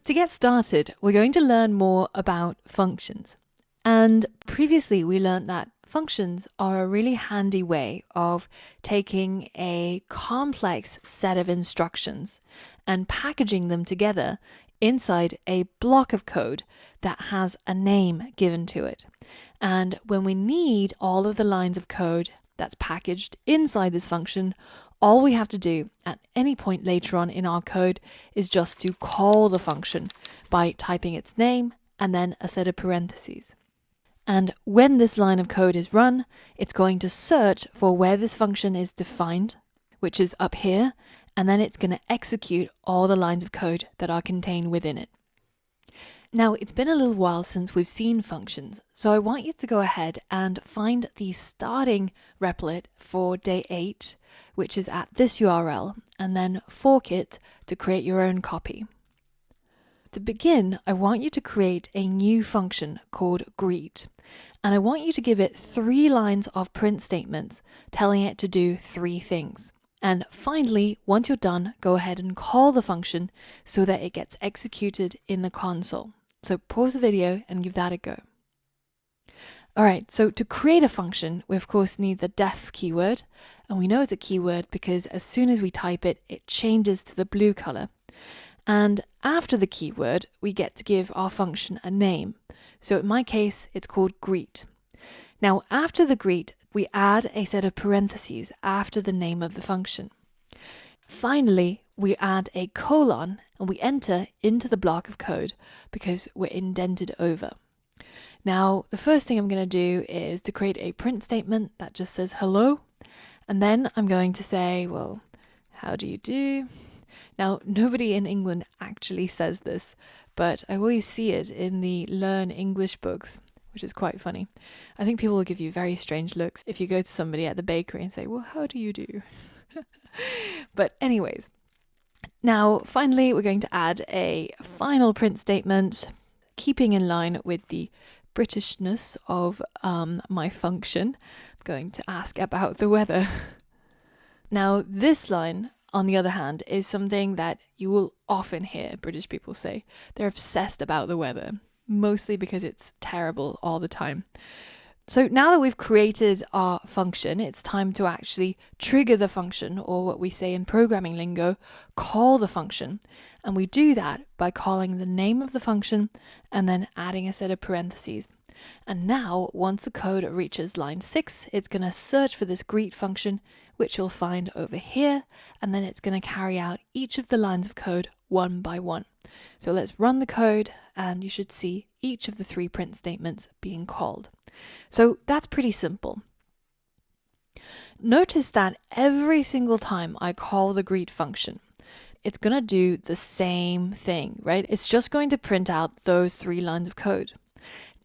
To get started, we're going to learn more about functions. And previously we learned that functions are a really handy way of taking a complex set of instructions and packaging them together inside a block of code that has a name given to it. And when we need all of the lines of code that's packaged inside this function, all we have to do at any point later on in our code is just to call the function by typing its name and then a set of parentheses. And when this line of code is run, it's going to search for where this function is defined, which is up here, and then it's going to execute all the lines of code that are contained within it. Now, it's been a little while since we've seen functions, so I want you to go ahead and find the starting replit for day 8, which is at this URL, and then fork it to create your own copy. To begin, I want you to create a new function called greet, and I want you to give it 3 lines of print statements telling it to do 3 things. And finally, once you're done, go ahead and call the function so that it gets executed in the console. So pause the video and give that a go. Alright, so to create a function, we of course need the def keyword, and we know it's a keyword because as soon as we type it, it changes to the blue color. And after the keyword, we get to give our function a name. So in my case, it's called greet. Now, after the greet, we add a set of parentheses after the name of the function. Finally, we add a colon and we enter into the block of code because we're indented over. Now, the first thing I'm going to do is to create a print statement that just says hello. And then I'm going to say, well, how do you do? Now, nobody in England actually says this, but I always see it in the Learn English books, which is quite funny. I think people will give you very strange looks if you go to somebody at the bakery and say, well, how do you do? But anyways, now finally we're going to add a final print statement, keeping in line with the Britishness of my function. I'm going to ask about the weather. Now this line, on the other hand, is something that you will often hear British people say. They're obsessed about the weather, mostly because it's terrible all the time. So now that we've created our function, it's time to actually trigger the function, or what we say in programming lingo, call the function. And we do that by calling the name of the function and then adding a set of parentheses. And now, once the code reaches line 6, it's going to search for this greet function, which you'll find over here, and then it's going to carry out each of the lines of code one by one. So let's run the code, and you should see each of the 3 print statements being called. So that's pretty simple. Notice that every single time I call the greet function, it's going to do the same thing, right? It's just going to print out those 3 lines of code.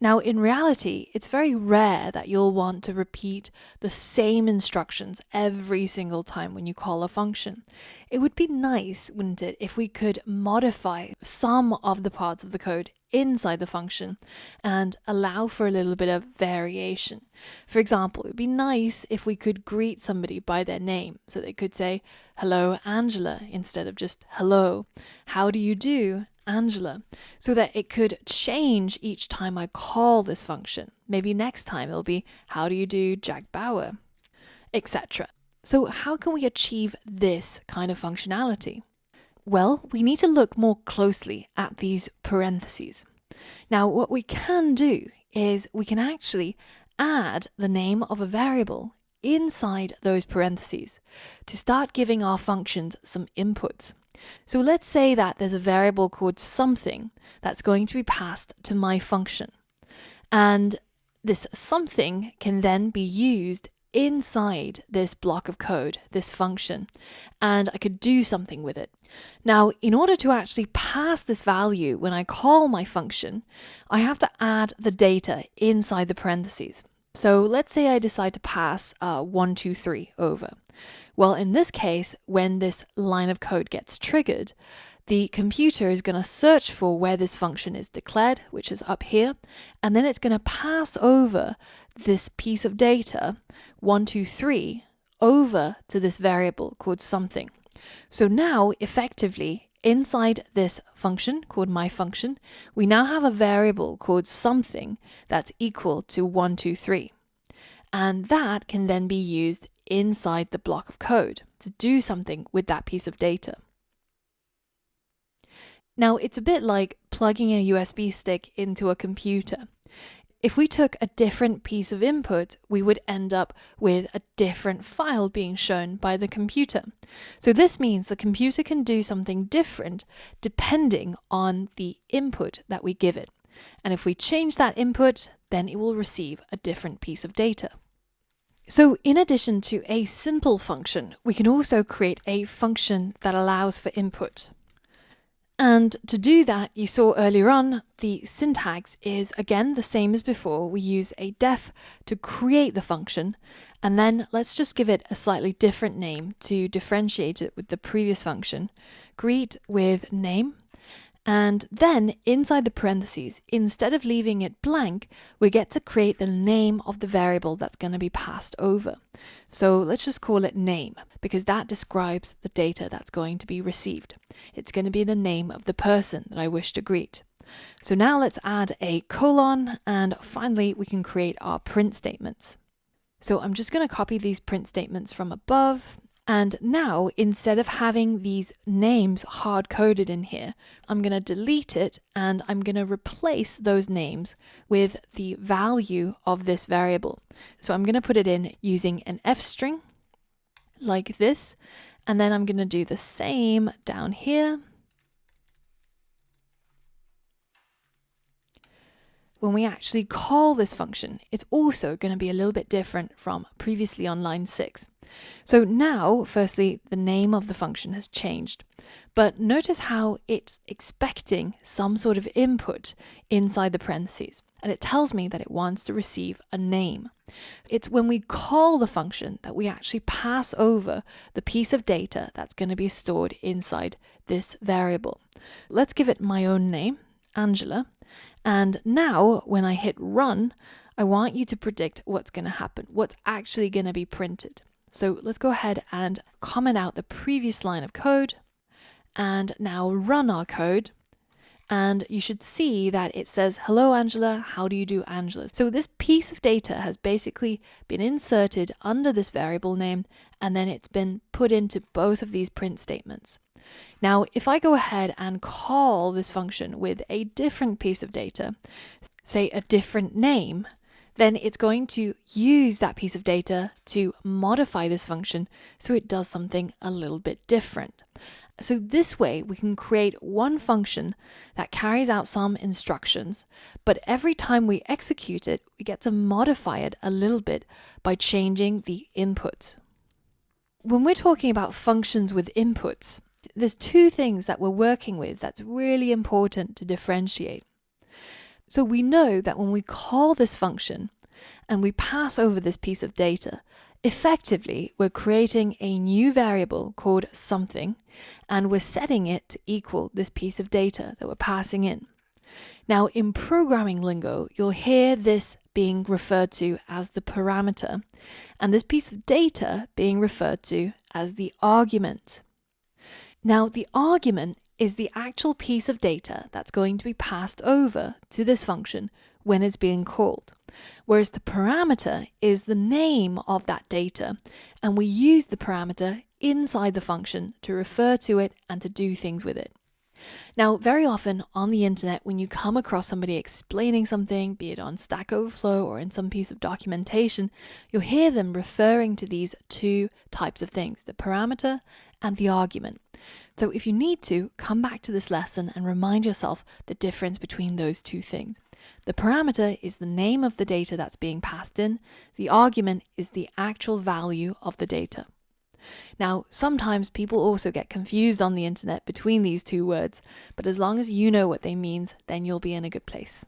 Now, in reality, it's very rare that you'll want to repeat the same instructions every single time when you call a function. It would be nice, wouldn't it, if we could modify some of the parts of the code inside the function and allow for a little bit of variation. For example, it would be nice if we could greet somebody by their name, so they could say, hello, Angela, instead of just hello, how do you do, Angela, so that it could change each time I call this function. Maybe next time it'll be, how do you do, Jack Bauer, etc. So how can we achieve this kind of functionality? Well, we need to look more closely at these parentheses. Now, what we can do is we can actually add the name of a variable inside those parentheses to start giving our functions some inputs. So let's say that there's a variable called something that's going to be passed to my function. And this something can then be used inside this block of code, this function, and I could do something with it. Now, in order to actually pass this value when I call my function, I have to add the data inside the parentheses. So let's say I decide to pass 1, 2, 3 over. Well, in this case, when this line of code gets triggered, the computer is going to search for where this function is declared, which is up here, and then it's going to pass over this piece of data, 1, 2, 3, over to this variable called something. So now, effectively, inside this function called myFunction, we now have a variable called something that's equal to 123. And that can then be used inside the block of code to do something with that piece of data. Now, it's a bit like plugging a USB stick into a computer. If we took a different piece of input, we would end up with a different file being shown by the computer. So this means the computer can do something different depending on the input that we give it. And if we change that input, then it will receive a different piece of data. So in addition to a simple function, we can also create a function that allows for input. And to do that, you saw earlier on, the syntax is again the same as before. We use a def to create the function, and then let's just give it a slightly different name to differentiate it with the previous function. Greet with name. And then inside the parentheses, instead of leaving it blank, we get to create the name of the variable that's going to be passed over. So let's just call it name, because that describes the data that's going to be received. It's going to be the name of the person that I wish to greet. So now let's add a colon, and finally we can create our print statements. So I'm just going to copy these print statements from above. And now, instead of having these names hard-coded in here, I'm going to delete it and I'm going to replace those names with the value of this variable. So I'm going to put it in using an f string like this, and then I'm going to do the same down here. When we actually call this function, it's also going to be a little bit different from previously on line 6. So now, firstly, the name of the function has changed, but notice how it's expecting some sort of input inside the parentheses, and it tells me that it wants to receive a name. It's when we call the function that we actually pass over the piece of data that's going to be stored inside this variable. Let's give it my own name, Angela. And now when I hit run, I want you to predict what's going to happen, what's actually going to be printed. So let's go ahead and comment out the previous line of code and now run our code. And you should see that it says, hello, Angela, how do you do, Angela? So this piece of data has basically been inserted under this variable name, and then it's been put into both of these print statements. Now, if I go ahead and call this function with a different piece of data, say a different name, then it's going to use that piece of data to modify this function so it does something a little bit different. So this way we can create one function that carries out some instructions, but every time we execute it, we get to modify it a little bit by changing the inputs. When we're talking about functions with inputs, there's two things that we're working with that's really important to differentiate. So we know that when we call this function and we pass over this piece of data, effectively we're creating a new variable called something, and we're setting it to equal this piece of data that we're passing in. Now in programming lingo, you'll hear this being referred to as the parameter, and this piece of data being referred to as the argument. Now the argument is the actual piece of data that's going to be passed over to this function when it's being called, whereas the parameter is the name of that data, and we use the parameter inside the function to refer to it and to do things with it. Now, very often on the internet, when you come across somebody explaining something, be it on Stack Overflow or in some piece of documentation, you'll hear them referring to these two types of things, the parameter and the argument. So if you need to, come back to this lesson and remind yourself the difference between those two things. The parameter is the name of the data that's being passed in. The argument is the actual value of the data. Now, sometimes people also get confused on the internet between these two words, but as long as you know what they mean, then you'll be in a good place.